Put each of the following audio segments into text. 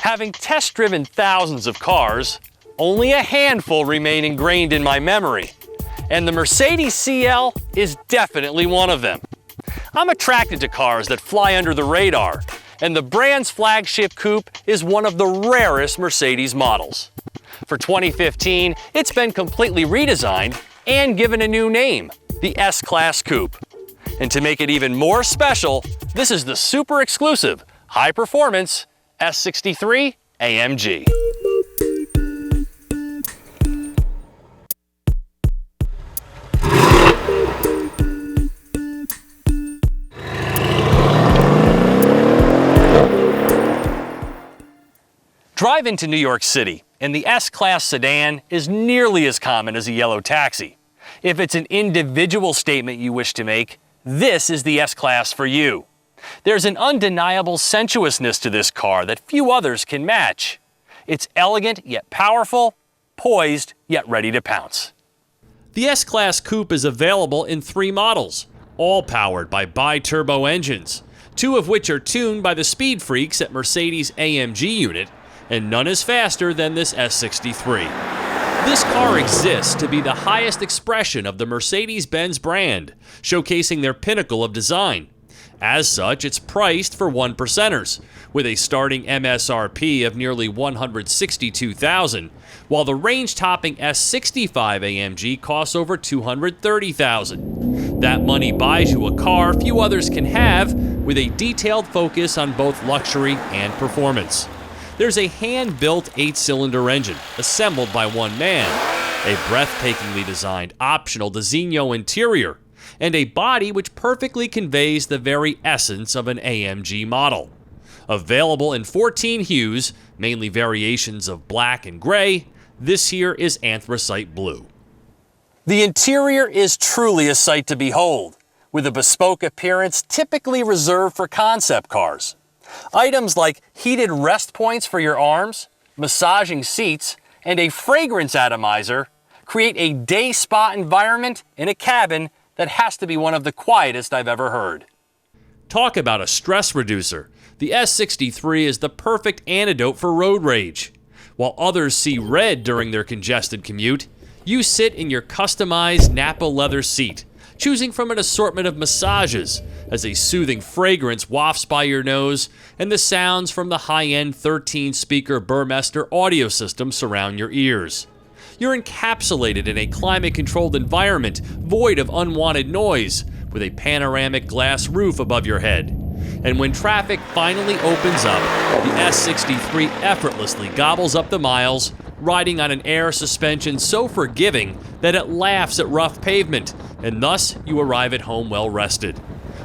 Having test-driven thousands of cars, only a handful remain ingrained in my memory, and the Mercedes CL is definitely one of them. I'm attracted to cars that fly under the radar, and the brand's flagship coupe is one of the rarest Mercedes models. For 2015, it's been completely redesigned and given a new name, the S-Class Coupe. And to make it even more special, this is the super exclusive, high-performance S63 AMG. Drive into New York City, and the S-Class sedan is nearly as common as a yellow taxi. If it's an individual statement you wish to make, this is the S-Class for you. There's an undeniable sensuousness to this car that few others can match. It's elegant yet powerful, poised yet ready to pounce. The S-Class Coupe is available in 3 models, all powered by bi-turbo engines, 2 of which are tuned by the speed freaks at Mercedes-AMG unit, and none is faster than this S63. This car exists to be the highest expression of the Mercedes-Benz brand, showcasing their pinnacle of design. As such, it's priced for one percenters, with a starting MSRP of nearly $162,000, while the range-topping S65 AMG costs over $230,000. That money buys you a car few others can have, with a detailed focus on both luxury and performance. There's a hand-built 8-cylinder engine, assembled by one man, a breathtakingly designed optional Designo interior, and a body which perfectly conveys the very essence of an AMG model. Available in 14 hues, mainly variations of black and gray, this here is anthracite blue. The interior is truly a sight to behold, with a bespoke appearance typically reserved for concept cars. Items like heated rest points for your arms, massaging seats, and a fragrance atomizer create a day spa environment in a cabin that has to be one of the quietest I've ever heard. Talk about a stress reducer. The S63 is the perfect antidote for road rage. While others see red during their congested commute, you sit in your customized Napa leather seat, choosing from an assortment of massages as a soothing fragrance wafts by your nose and the sounds from the high-end 13-speaker Burmester audio system surround your ears. You're encapsulated in a climate-controlled environment void of unwanted noise, with a panoramic glass roof above your head. And when traffic finally opens up, the S63 effortlessly gobbles up the miles, riding on an air suspension so forgiving that it laughs at rough pavement, and thus you arrive at home well rested.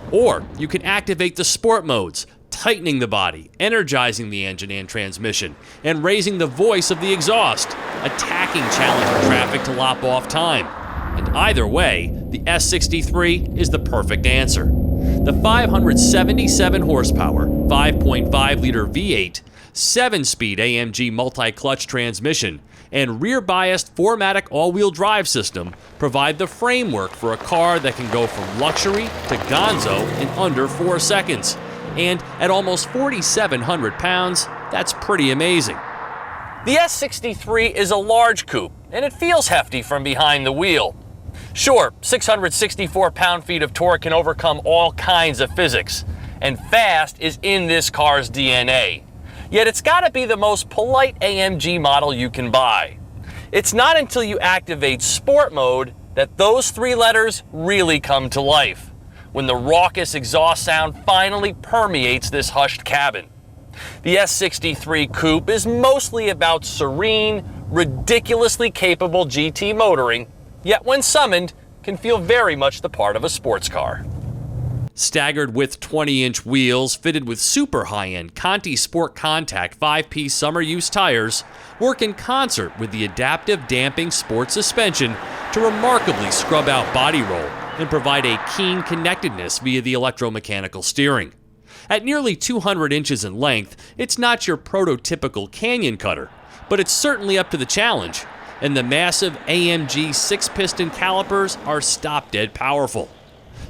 Or you can activate the sport modes, tightening the body, energizing the engine and transmission, and raising the voice of the exhaust, attacking challenger traffic to lop off time. And either way, the S63 is the perfect answer. The 577 horsepower, 5.5-liter V8, 7-speed AMG multi-clutch transmission, and rear-biased 4MATIC all-wheel drive system provide the framework for a car that can go from luxury to gonzo in under 4 seconds. And at almost 4,700 pounds, that's pretty amazing. The S63 is a large coupe, and it feels hefty from behind the wheel. Sure, 664 pound-feet of torque can overcome all kinds of physics, and fast is in this car's DNA. Yet it's gotta be the most polite AMG model you can buy. It's not until you activate Sport Mode that those 3 letters really come to life, when the raucous exhaust sound finally permeates this hushed cabin. The S63 Coupe is mostly about serene, ridiculously capable GT motoring, yet when summoned, can feel very much the part of a sports car. Staggered width 20-inch wheels fitted with super high-end Conti Sport Contact 5-piece summer use tires work in concert with the adaptive damping sport suspension to remarkably scrub out body roll and provide a keen connectedness via the electromechanical steering. At nearly 200 inches in length, it's not your prototypical canyon cutter, but it's certainly up to the challenge, and the massive AMG 6-piston calipers are stop-dead powerful.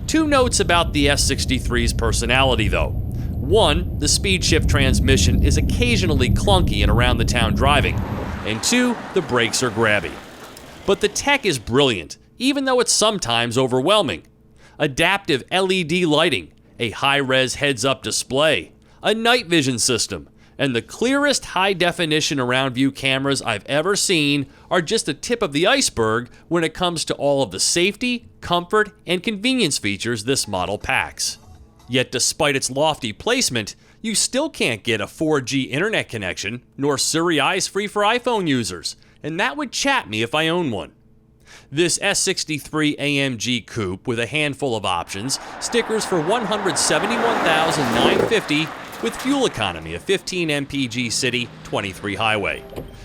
2 notes about the S63's personality though. 1, the speed shift transmission is occasionally clunky in around the town driving, and 2, the brakes are grabby. But the tech is brilliant, even though it's sometimes overwhelming. Adaptive LED lighting, a high-res heads-up display, a night vision system, and the clearest high-definition around-view cameras I've ever seen are just the tip of the iceberg when it comes to all of the safety, comfort, and convenience features this model packs. Yet despite its lofty placement, you still can't get a 4G internet connection, nor Siri Eyes-free for iPhone users, and that would chat me if I own one. This S63 AMG Coupe with a handful of options, stickers for $171,950 with fuel economy of 15 mpg city, 23 highway.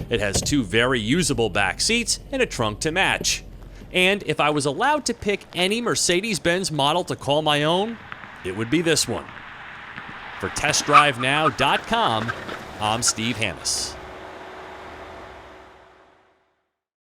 It has 2 very usable back seats and a trunk to match. And if I was allowed to pick any Mercedes-Benz model to call my own, it would be this one. For TestDriveNow.com, I'm Steve Hammis.